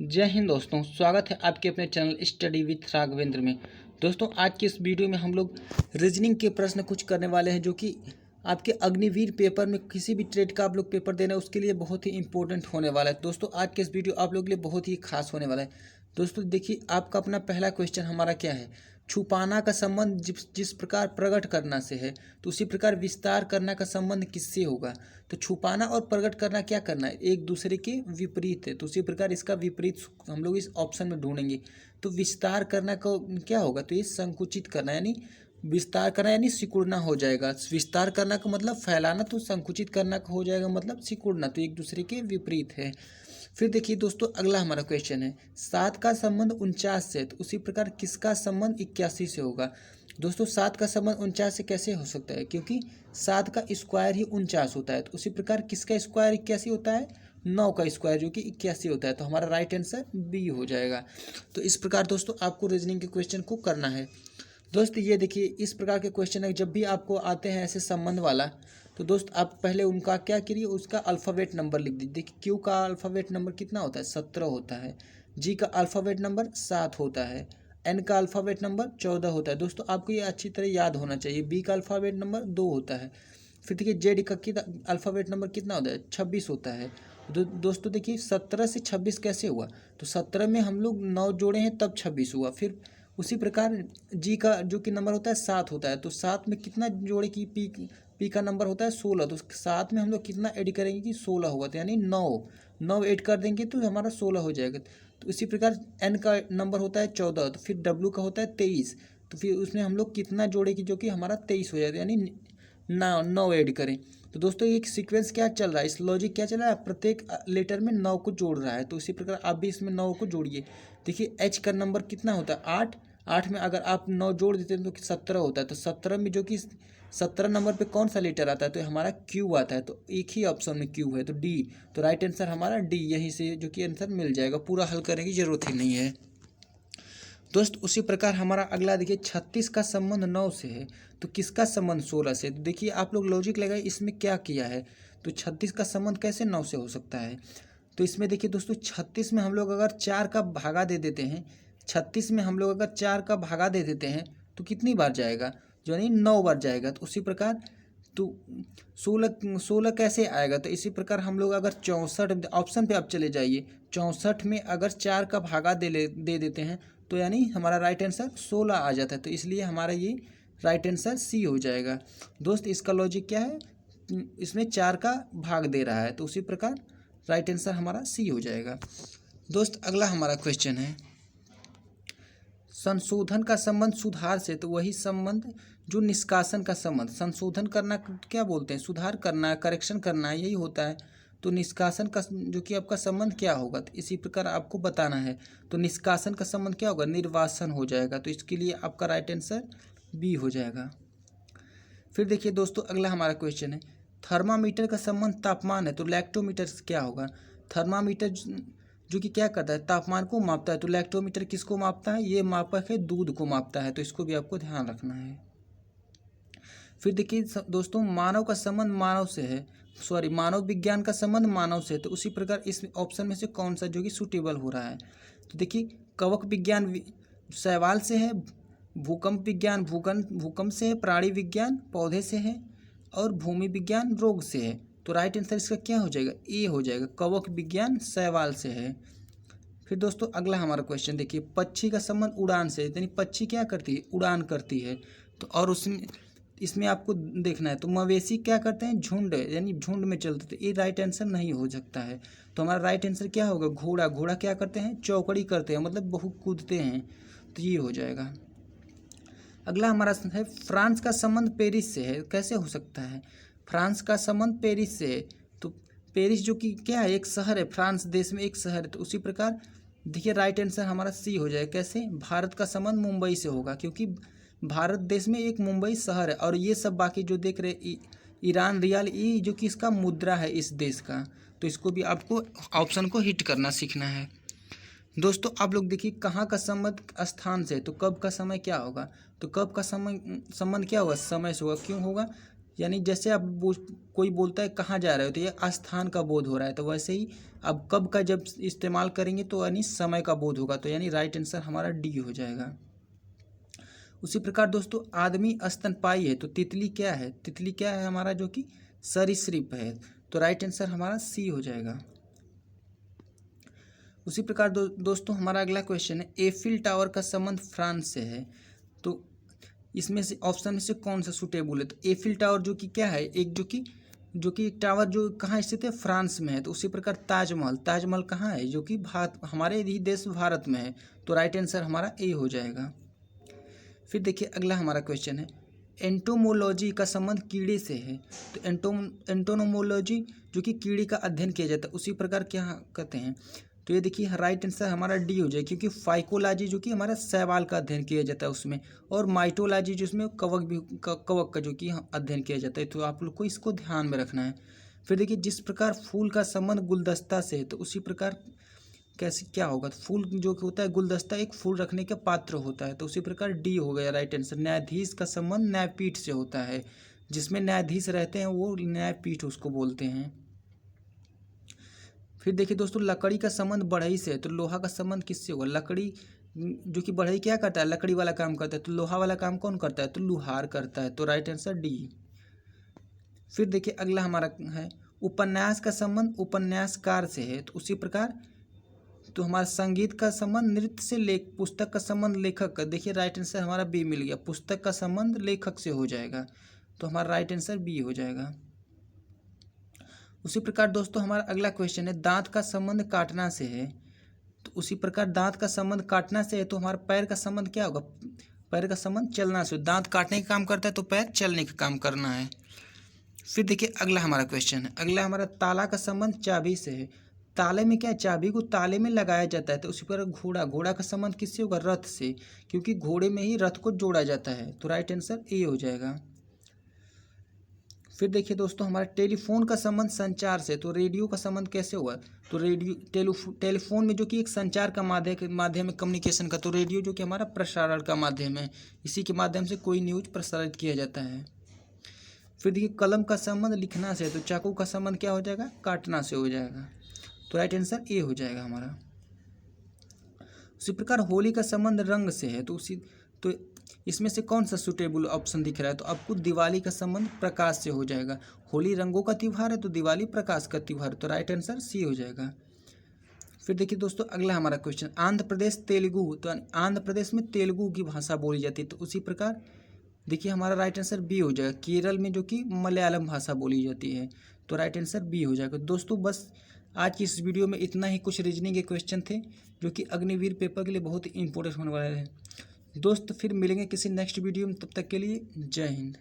जय हिंद दोस्तों, स्वागत है आपके अपने चैनल स्टडी विथ राघवेंद्र में। दोस्तों, आज के इस वीडियो में हम लोग रीजनिंग के प्रश्न कुछ करने वाले हैं जो कि आपके अग्निवीर पेपर में किसी भी ट्रेड का आप लोग पेपर देना है उसके लिए बहुत ही इंपॉर्टेंट होने वाला है। दोस्तों, आज के इस वीडियो आप लोग के लिए बहुत ही खास होने वाला है। दोस्तों देखिए, आपका अपना पहला क्वेश्चन हमारा क्या है। छुपाना का संबंध जिस प्रकार प्रकट करना से है तो उसी प्रकार विस्तार करना का संबंध किससे होगा। तो छुपाना और प्रकट करना क्या करना है, एक दूसरे के विपरीत है, तो उसी प्रकार इसका विपरीत हम लोग इस ऑप्शन में ढूंढेंगे। तो विस्तार करना का क्या होगा, तो ये संकुचित करना यानी विस्तार करना यानी सिकुड़ना हो जाएगा। विस्तार करना का मतलब फैलाना, तो संकुचित करना का हो जाएगा मतलब सिकुड़ना, तो एक दूसरे के विपरीत है। फिर देखिए दोस्तों, अगला हमारा क्वेश्चन है 7 का संबंध 49 से, तो उसी प्रकार किसका संबंध 81 से होगा। दोस्तों, 7 का संबंध 49 से कैसे हो सकता है, क्योंकि 7 का स्क्वायर ही 49 होता है। तो उसी प्रकार किसका स्क्वायर 81 होता है, 9 का स्क्वायर जो कि 81 होता है। तो हमारा राइट आंसर बी हो जाएगा। तो इस प्रकार दोस्तों आपको रीजनिंग के क्वेश्चन को करना है। दोस्त ये देखिए, इस प्रकार के क्वेश्चन है जब भी आपको आते हैं ऐसे संबंध वाला, तो दोस्त आप पहले उनका क्या करिए, उसका अल्फ़ाबेट नंबर लिख दीजिए। देखिए, क्यू का अल्फ़ाबेट नंबर कितना होता है, 17 होता है। जी का अल्फ़ाबेट नंबर 7 होता है। एन का अल्फ़ाबेट नंबर 14 होता है। दोस्तों आपको ये अच्छी तरह याद होना चाहिए। बी का अल्फ़ाबेट नंबर 2 होता है। फिर देखिए, जेड का अल्फ़ाबेट नंबर कितना होता है, 26 होता है। दोस्तों देखिए, 17 से 26 कैसे हुआ, तो 17 में हम लोग 9 जोड़े हैं तब 26 हुआ। फिर उसी प्रकार जी का जो कि नंबर होता है 7 होता है, तो 7 में कितना जोड़े की पी का नंबर होता है 16, तो 7 में हम लोग कितना ऐड करेंगे कि 16 होगा, तो यानी 9 ऐड कर देंगे तो हमारा 16 हो जाएगा। तो इसी प्रकार एन का नंबर होता है 14, तो फिर डब्ल्यू का होता है 23, तो फिर उसमें हम लोग कितना जोड़े की जो कि हमारा 23 हो जाएगा, यानी 9 ऐड करें। तो दोस्तों एक सीक्वेंस क्या चल रहा है, इस लॉजिक क्या चल रहा है, प्रत्येक लेटर में 9 को जोड़ रहा है। तो इसी प्रकार आप भी इसमें 9 को जोड़िए। देखिए, एच का नंबर कितना होता है 8, 8 में अगर आप 9 जोड़ देते हैं तो 17 होता है। तो 17 में जो कि 17 नंबर पे कौन सा लेटर आता है, तो हमारा क्यू आता है। तो एक ही ऑप्शन में क्यू है, तो डी। तो राइट आंसर हमारा डी, यहीं से जो कि आंसर मिल जाएगा। पूरा हल करने की जरूरत ही नहीं है। दोस्त उसी प्रकार हमारा अगला देखिए, 36 का संबंध 9 से है, तो किसका संबंध 16 से। तो देखिए, आप लोग लॉजिक लगाए इसमें क्या किया है। तो 36 का संबंध कैसे 9 से हो सकता है। तो इसमें देखिए दोस्तों, 36 में हम लोग अगर 4 का भागा दे देते हैं, 36 में हम लोग अगर 4 का भागा दे देते हैं तो कितनी बार जाएगा, जो यानी 9 बार जाएगा। तो उसी प्रकार तो 16 कैसे आएगा, तो इसी प्रकार हम लोग अगर 64 ऑप्शन पे आप चले जाइए, 64 में अगर 4 का भागा दे देते हैं तो यानी हमारा राइट आंसर 16 आ जाता है। तो इसलिए हमारा ये राइट आंसर सी हो जाएगा। दोस्त इसका लॉजिक क्या है, इसमें 4 का भाग दे रहा है, तो उसी प्रकार राइट आंसर हमारा सी हो जाएगा। दोस्त अगला हमारा क्वेश्चन है, संशोधन का संबंध सुधार से, तो वही संबंध जो निष्कासन का संबंध, संशोधन करना क्या बोलते हैं, सुधार करना, करेक्शन करना, यही होता है। तो निष्कासन का जो कि आपका संबंध क्या होगा, तो इसी प्रकार आपको बताना है। तो निष्कासन का संबंध क्या होगा, निर्वासन हो जाएगा। तो इसके लिए आपका राइट आंसर बी हो जाएगा। फिर देखिए दोस्तों, अगला हमारा क्वेश्चन है, थर्मामीटर का संबंध तापमान है, तो लैक्टोमीटर से क्या होगा। थर्मामीटर जो कि क्या करता है, तापमान को मापता है। तो लैक्टोमीटर किसको मापता है, ये मापक है दूध को मापता है। तो इसको भी आपको ध्यान रखना है। फिर देखिए दोस्तों, मानव का संबंध मानव से है, सॉरी मानव विज्ञान का संबंध मानव से है। तो उसी प्रकार इस ऑप्शन में से कौन सा जो कि सूटेबल हो रहा है। तो देखिए, कवक विज्ञान शैवाल से है, भूकंप विज्ञान भूकंप से है, प्राणी विज्ञान पौधे से है, और भूमि विज्ञान रोग से है। तो राइट आंसर इसका क्या हो जाएगा, ए हो जाएगा, कवक विज्ञान शैवाल से है। फिर दोस्तों अगला हमारा क्वेश्चन देखिए, पक्षी का संबंध उड़ान से, यानी पक्षी क्या करती है, उड़ान करती है। तो और उसमें इसमें आपको देखना है, तो मवेशी क्या करते हैं, झुंड, यानी झुंड में चलते थे। ये राइट आंसर नहीं हो सकता है। तो हमारा राइट आंसर क्या होगा, घोड़ा, घोड़ा क्या करते हैं, चौकड़ी करते हैं, मतलब बहुत कूदते हैं। तो ये हो जाएगा। अगला हमारा है, फ्रांस का संबंध पेरिस से है, कैसे हो सकता है, फ्रांस का संबंध पेरिस से है। तो पेरिस जो कि क्या है, एक शहर है, फ्रांस देश में एक शहर है। तो उसी प्रकार देखिए, राइट आंसर हमारा सी हो जाएगा। कैसे, भारत का संबंध मुंबई से होगा, क्योंकि भारत देश में एक मुंबई शहर है। और ये सब बाकी जो देख रहे ईरान रियाल, ये जो कि इसका मुद्रा है इस देश का। तो इसको भी आपको ऑप्शन को हिट करना सीखना है। दोस्तों आप लोग देखिए, कहाँ का संबंध स्थान से, तो कब का समय क्या होगा, तो कब का समय संबंध क्या होगा, समय से होगा। क्यों होगा, यानी जैसे अब कोई बोलता है कहाँ जा रहे हो, तो ये स्थान का बोध हो रहा है। तो वैसे ही अब कब का जब इस्तेमाल करेंगे तो यानी समय का बोध होगा, तो यानी राइट आंसर हमारा डी हो जाएगा। उसी प्रकार दोस्तों आदमी स्तनपायी है, तो तितली क्या है, तितली क्या है हमारा, जो कि सरीसृप है। तो राइट आंसर हमारा सी हो जाएगा। उसी प्रकार दोस्तों हमारा अगला क्वेश्चन है, एफिल टावर का संबंध फ्रांस से है। तो इसमें से ऑप्शन में से कौन सा सुटेबल है। तो एफिल टावर जो कि क्या है, एक जो कि टावर जो कहाँ स्थित है, फ्रांस में है। तो उसी प्रकार ताजमहल कहाँ है, जो कि भारत, हमारे ही देश भारत में है। तो राइट आंसर हमारा ए हो जाएगा। फिर देखिए अगला हमारा क्वेश्चन है, एंटोमोलॉजी का संबंध कीड़े से है। तो एंटोनोमोलॉजी जो कि कीड़े का अध्ययन किया जाता है, उसी प्रकार क्या कहते हैं। तो ये देखिए राइट आंसर हमारा डी हो जाए, क्योंकि फाइकोलॉजी जो कि हमारा शैवाल का अध्ययन किया जाता है उसमें, और माइटोलॉजी जिसमें कवक का जो कि अध्ययन किया जाता है। तो आप लोग को इसको ध्यान में रखना है। फिर देखिए जिस प्रकार फूल का संबंध गुलदस्ता से है, तो उसी प्रकार कैसे क्या होगा। तो फूल जो कि होता है गुलदस्ता एक फूल रखने का पात्र होता है। तो उसी प्रकार डी हो गया राइट आंसर। न्यायाधीश का संबंध न्यायपीठ से होता है, जिसमें न्यायाधीश रहते हैं वो न्यायपीठ उसको बोलते हैं। फिर देखिए दोस्तों लकड़ी का संबंध बढ़ई से है। तो लोहा का संबंध किससे होगा, लकड़ी जो कि बढ़ई क्या करता है, लकड़ी वाला काम करता है। तो लोहा वाला काम कौन करता है, तो लुहार करता है। तो राइट आंसर डी। फिर देखिए अगला हमारा है, उपन्यास का संबंध उपन्यासकार से है। तो उसी प्रकार तो हमारा संगीत का संबंध नृत्य से, पुस्तक का संबंध लेखक का। देखिए राइट आंसर हमारा बी मिल गया, पुस्तक का संबंध लेखक से हो जाएगा। तो हमारा राइट आंसर बी हो जाएगा। उसी प्रकार दोस्तों हमारा अगला क्वेश्चन है, दांत का संबंध काटना से है। तो उसी प्रकार दांत का संबंध काटना से है, तो हमारा पैर का संबंध क्या होगा, पैर का संबंध चलना से। दांत काटने का काम करता है तो पैर चलने का काम करना है। फिर देखिए अगला हमारा क्वेश्चन है, अगला हमारा ताला का संबंध चाबी से है। ताले में क्या है, चाबी को ताले में लगाया जाता है। तो उसी पर घोड़ा का संबंध किससे होगा, रथ से, क्योंकि घोड़े में ही रथ को जोड़ा जाता है। तो राइट आंसर ए हो जाएगा। फिर देखिए दोस्तों हमारा टेलीफोन का संबंध संचार से। तो रेडियो का संबंध कैसे हुआ, तो टेलीफोन में जो कि एक संचार का माध्यम है, कम्युनिकेशन का। तो रेडियो जो कि हमारा प्रसारण का माध्यम है, इसी के माध्यम से कोई न्यूज प्रसारित किया जाता है। फिर देखिए कलम का संबंध लिखना से है। तो चाकू का संबंध क्या हो जाएगा, काटना से हो जाएगा। तो राइट आंसर ए हो जाएगा हमारा। उसी प्रकार होली का संबंध रंग से है। तो इसमें से कौन सा सुटेबल ऑप्शन दिख रहा है, तो आपको दिवाली का संबंध प्रकाश से हो जाएगा। होली रंगों का त्यौहार है, तो दिवाली प्रकाश का त्यौहार। तो राइट आंसर सी हो जाएगा। फिर देखिए दोस्तों अगला हमारा क्वेश्चन, आंध्र प्रदेश तेलुगु। तो आंध्र प्रदेश में तेलुगु की भाषा बोली जाती है। तो उसी प्रकार देखिए हमारा राइट आंसर बी हो जाएगा। केरल में जो कि मलयालम भाषा बोली जाती है। तो राइट आंसर बी हो जाएगा। दोस्तों बस आज की इस वीडियो में इतना ही, कुछ रीजनिंग के क्वेश्चन थे जो कि अग्निवीर पेपर के लिए बहुत ही इंपॉर्टेंट होने वाले हैं। दोस्त फिर मिलेंगे किसी नेक्स्ट वीडियो में, तब तक के लिए जय हिंद।